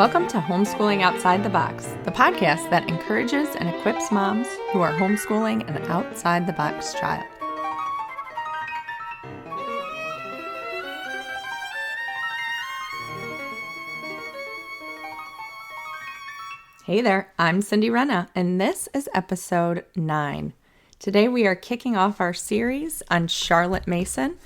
Welcome to Homeschooling Outside the Box, the podcast that encourages and equips moms who are homeschooling an outside-the-box child. Hey there, I'm Cindy Renna, and this is episode 9. Today we are kicking off our series on Charlotte Mason.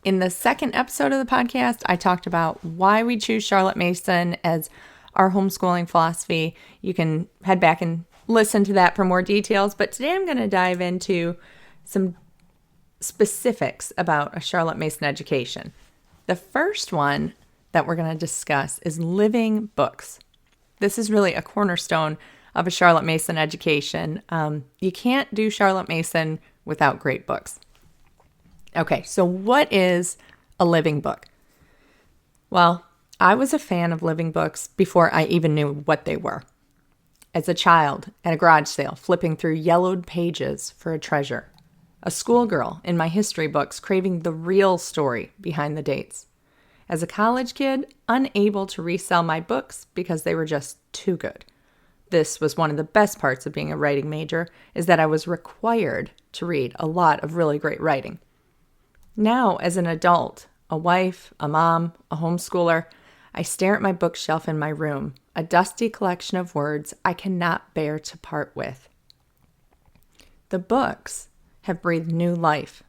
In the second episode of the podcast, I talked about why we choose Charlotte Mason as our homeschooling philosophy. You can head back and listen to that for more details, but today I'm going to dive into some specifics about a Charlotte Mason education. The first one that we're going to discuss is living books. This is really a cornerstone of a Charlotte Mason education. You can't do Charlotte Mason without great books. Okay, so what is a living book? Well, I was a fan of living books before I even knew what they were. As a child, at a garage sale, flipping through yellowed pages for a treasure. A schoolgirl in my history books craving the real story behind the dates. As a college kid, unable to resell my books because they were just too good. This was one of the best parts of being a writing major, is that I was required to read a lot of really great writing. Now, as an adult, a wife, a mom, a homeschooler, I stare at my bookshelf in my room, a dusty collection of words I cannot bear to part with. The books have breathed new life.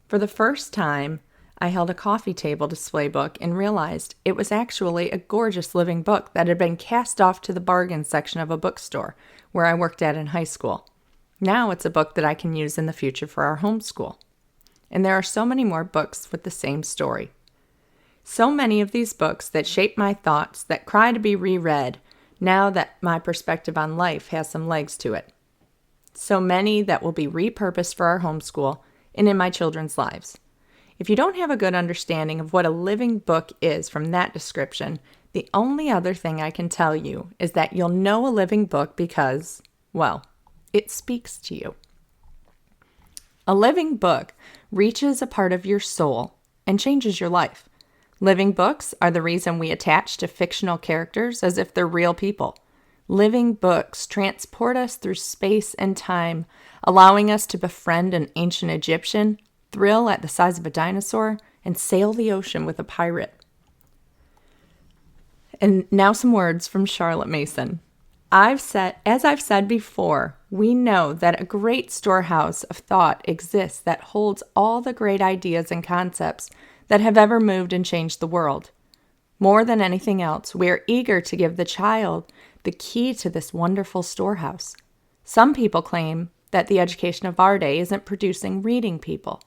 For the first time, I held a coffee table display book and realized it was actually a gorgeous living book that had been cast off to the bargain section of a bookstore where I worked at in high school. Now it's a book that I can use in the future for our homeschool. And there are so many more books with the same story. So many of these books that shape my thoughts, that cry to be reread, now that my perspective on life has some legs to it. So many that will be repurposed for our homeschool and in my children's lives. If you don't have a good understanding of what a living book is from that description, the only other thing I can tell you is that you'll know a living book because, well, it speaks to you. A living book reaches a part of your soul and changes your life. Living books are the reason we attach to fictional characters as if they're real people. Living books transport us through space and time, allowing us to befriend an ancient Egyptian, thrill at the size of a dinosaur, and sail the ocean with a pirate. And now some words from Charlotte Mason. As I've said before, we know that a great storehouse of thought exists that holds all the great ideas and concepts that have ever moved and changed the world. More than anything else, we are eager to give the child the key to this wonderful storehouse. Some people claim that the education of our day isn't producing reading people.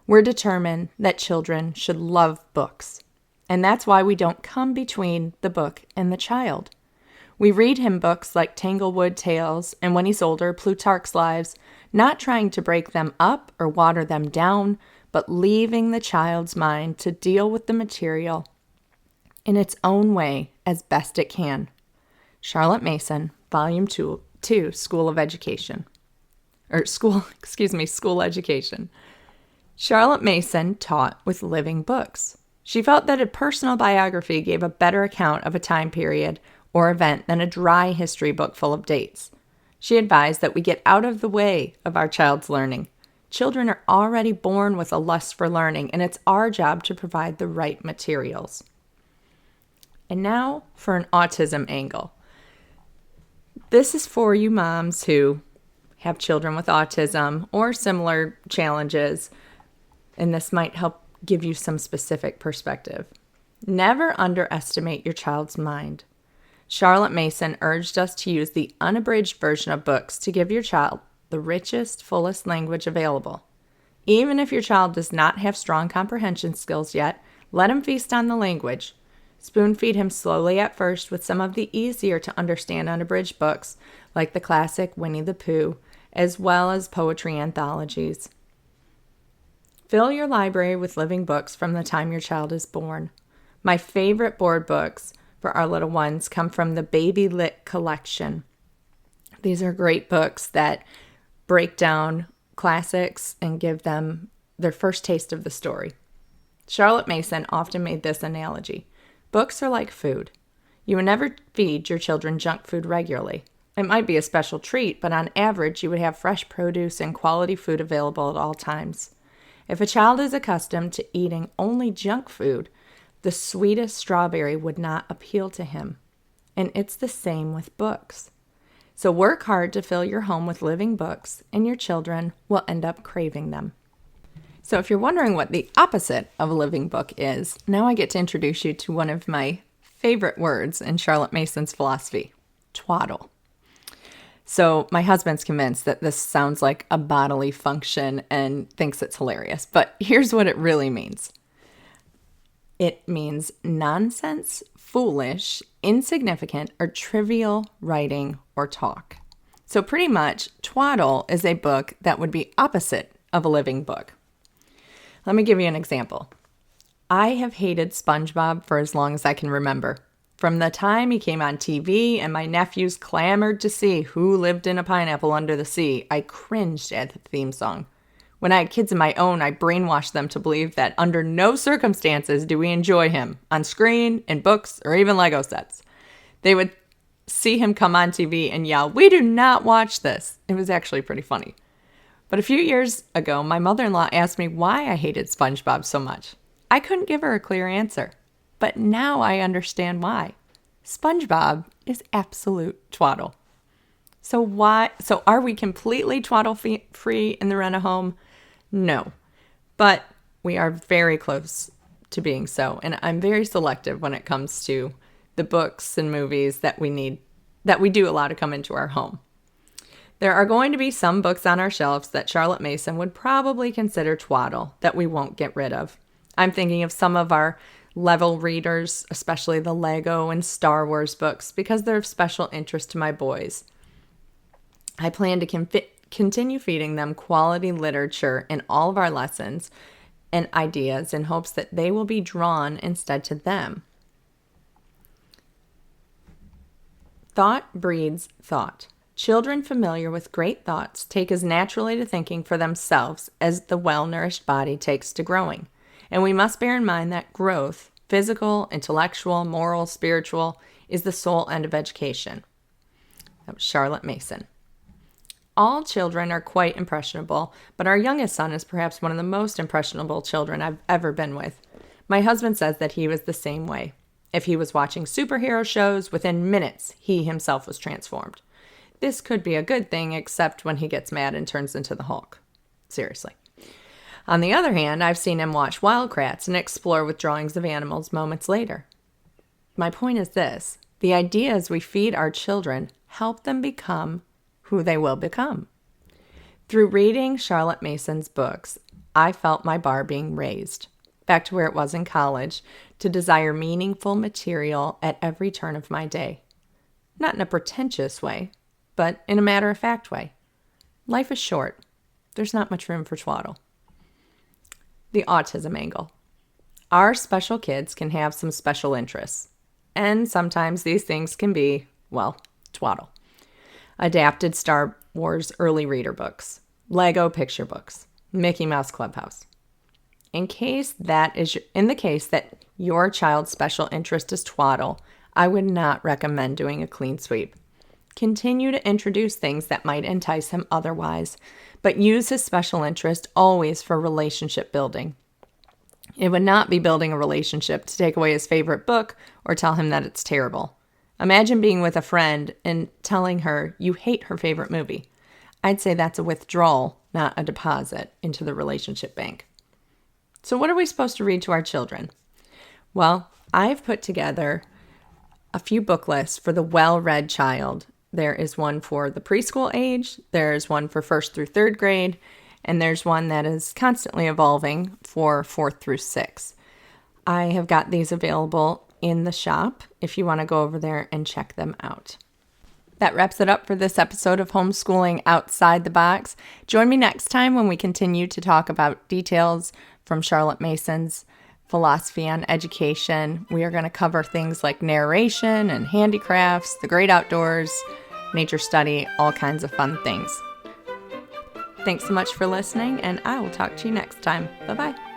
We're determined that children should love books, and that's why we don't come between the book and the child. We read him books like Tanglewood Tales and, when he's older, Plutarch's Lives, not trying to break them up or water them down, but leaving the child's mind to deal with the material in its own way as best it can. Charlotte Mason, Volume 2, School Education. Charlotte Mason taught with living books. She felt that a personal biography gave a better account of a time period or event than a dry history book full of dates. She advised that we get out of the way of our child's learning. Children are already born with a lust for learning, and it's our job to provide the right materials. And now for an autism angle. This is for you moms who have children with autism or similar challenges, and this might help give you some specific perspective. Never underestimate your child's mind. Charlotte Mason urged us to use the unabridged version of books to give your child the richest, fullest language available. Even if your child does not have strong comprehension skills yet, let him feast on the language. Spoon feed him slowly at first with some of the easier to understand unabridged books, like the classic Winnie the Pooh, as well as poetry anthologies. Fill your library with living books from the time your child is born. My favorite board books for our little ones come from the Baby Lit collection. These are great books that break down classics and give them their first taste of the story. Charlotte Mason often made this analogy. Books are like food. You would never feed your children junk food regularly. It might be a special treat, but on average, you would have fresh produce and quality food available at all times. If a child is accustomed to eating only junk food, the sweetest strawberry would not appeal to him. And it's the same with books. So work hard to fill your home with living books, and your children will end up craving them. So if you're wondering what the opposite of a living book is, now I get to introduce you to one of my favorite words in Charlotte Mason's philosophy, twaddle. So my husband's convinced that this sounds like a bodily function and thinks it's hilarious, but here's what it really means. It means nonsense, foolish, insignificant, or trivial writing or talk. So pretty much, twaddle is a book that would be opposite of a living book. Let me give you an example. I have hated SpongeBob for as long as I can remember. From the time he came on TV and my nephews clamored to see who lived in a pineapple under the sea, I cringed at the theme song. When I had kids of my own, I brainwashed them to believe that under no circumstances do we enjoy him, on screen, in books, or even Lego sets. They would see him come on TV and yell, "We do not watch this." It was actually pretty funny. But a few years ago, my mother-in-law asked me why I hated SpongeBob so much. I couldn't give her a clear answer. But now I understand why. SpongeBob is absolute twaddle. So are we completely twaddle free in the Rena home? No. But we are very close to being so. And I'm very selective when it comes to the books and movies that we do allow to come into our home. There are going to be some books on our shelves that Charlotte Mason would probably consider twaddle that we won't get rid of. I'm thinking of some of our level readers, especially the Lego and Star Wars books, because they're of special interest to my boys. I plan to continue feeding them quality literature in all of our lessons and ideas in hopes that they will be drawn instead to them. Thought breeds thought. Children familiar with great thoughts take as naturally to thinking for themselves as the well-nourished body takes to growing. And we must bear in mind that growth, physical, intellectual, moral, spiritual, is the sole end of education. That was Charlotte Mason. All children are quite impressionable, but our youngest son is perhaps one of the most impressionable children I've ever been with. My husband says that he was the same way. If he was watching superhero shows, within minutes, he himself was transformed. This could be a good thing, except when he gets mad and turns into the Hulk. Seriously. On the other hand, I've seen him watch Wildcrats and explore with drawings of animals moments later. My point is this: the ideas we feed our children help them become who they will become. Through reading Charlotte Mason's books, I felt my bar being raised, back to where it was in college, to desire meaningful material at every turn of my day. Not in a pretentious way, but in a matter-of-fact way. Life is short. There's not much room for twaddle. The autism angle. Our special kids can have some special interests, and sometimes these things can be, well, twaddle. Adapted Star Wars early reader books, Lego picture books, Mickey Mouse Clubhouse. In the case that your child's special interest is twaddle, I would not recommend doing a clean sweep. Continue to introduce things that might entice him otherwise, but use his special interest always for relationship building. It would not be building a relationship to take away his favorite book or tell him that it's terrible. Imagine being with a friend and telling her you hate her favorite movie. I'd say that's a withdrawal, not a deposit into the relationship bank. So what are we supposed to read to our children? Well, I've put together a few book lists for the well-read child. There is one for the preschool age, there's one for 1st through 3rd grade, and there's one that is constantly evolving for 4th through 6th. I have got these available in the shop if you want to go over there and check them out. That wraps it up for this episode of Homeschooling Outside the Box. Join me next time when we continue to talk about details from Charlotte Mason's philosophy on education. We are going to cover things like narration and handicrafts, the great outdoors, nature study, all kinds of fun things. Thanks so much for listening, and I will talk to you next time. Bye-bye.